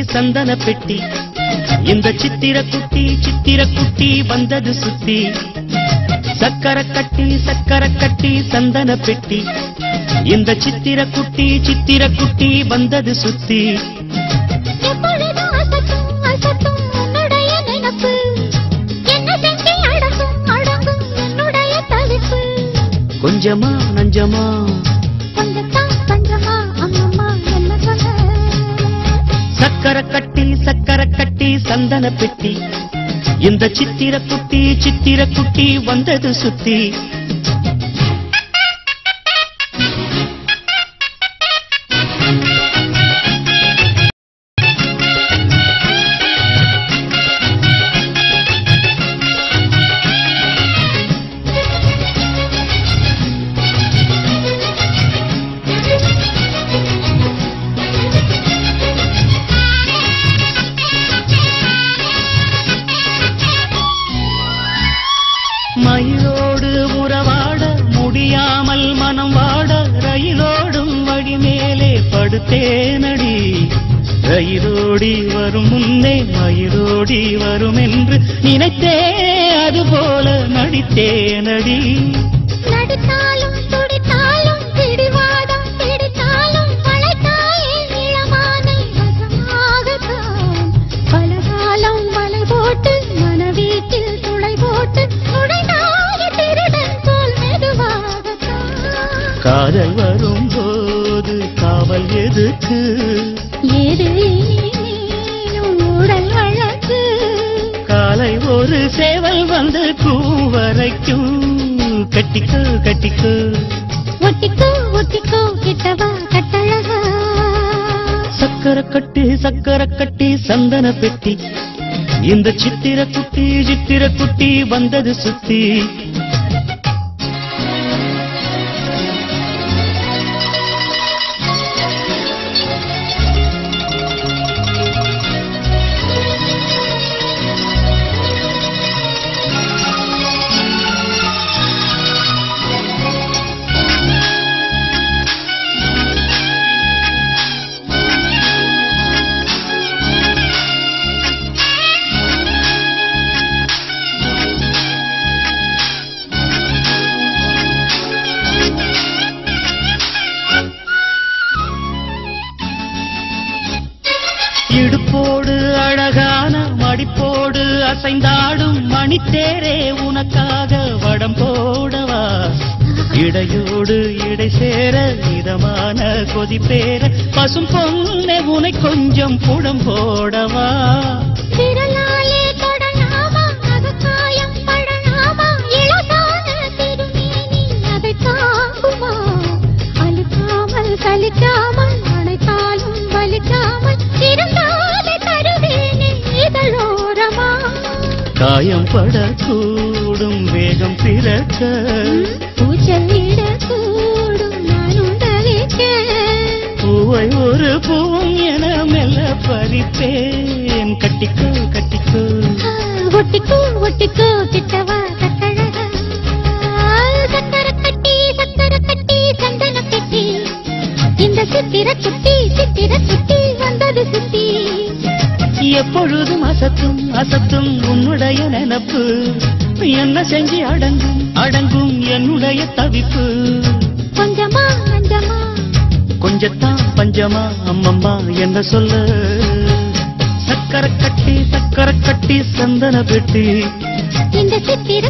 சந்தன பெட்டி இந்த சித்திர குட்டி வந்தது சுத்தி சக்கர கட்டி சந்தன பெட்டி இந்த சித்திர குட்டி வந்தது சுத்தி கொஞ்சமா நஞ்சமா சக்கர கட்டி சந்தன பெட்டி இந்த சித்திர குட்டி வந்தது சுத்தி மயிலோடு உறவாட முடியாமல் மனம் வாட ரயிலோடும் வழி மேலே படுத்தேனடி ரயிலோடி வரும் முன்னே மயிலோடி வரும் என்று நினைத்தே அதுபோல நடித்தேனடி நடித்தாலும் துடித்தாலும் பிடிவாதம் பிடித்தாலும் பழைத்தாயே இளமானை வசமாகத்தான் பலகாலம் மலை போட்டு மனவீட்டில் துளை போட்டு காதல் வரும்போது காவல் எதுக்கு ஏது உடல் வழக்கு காலை ஒரு சேவல் வந்து பூவரைக்கும் கட்டிக்கோ ஒட்டிக்கோ கிட்டவா கட்டழகா சக்கர கட்டி சந்தன பெட்டி இந்த சித்திர குட்டி வந்தது சுத்தி இடுப்போடு அழகான மடிப்போடு அசைந்தாடும் மணித்தேரே உனக்காக வடம் போடவா இடையோடு இடை சேர இதமான கொதிப்பேர பசும் பொண்ணே உனை கொஞ்சம் புடம் போடவா விரலாலே தொடலாமா அகக்காயம் படலாமா இளதான திருமேனி அதை தாங்குமா அழுக்காமல் சலிக்காமல் அணைத்தாலும் வலிக்காமல் இருந்தாலே தருவேனே இதழோரமா காயம் படக்கூடும் வேகம் பிறக்க பூச்சலிடக்கூடும் நான் தவிக்க பூவை ஒரு பூவும் என மெல்ல பறிப்பேன் கட்டிக்கோ ஒட்டிக்கோ கிட்டவா கட்டழகா சக்கர கட்டி சந்தன பெட்டி இந்த சித்திர சுத்தி வந்தது சுத்தி எப்பொழுதும் அசத்தும் உன்னுடைய நினப்பு என்ன செஞ்சு அடங்கும் என்னுடைய தவிப்பு கொஞ்சமா நஞ்சமா கொஞ்சத்தான் பஞ்சமா அம்மம்மா என்ன சொல்ல சக்கர கட்டி சந்தன பெட்டி இந்த சித்திர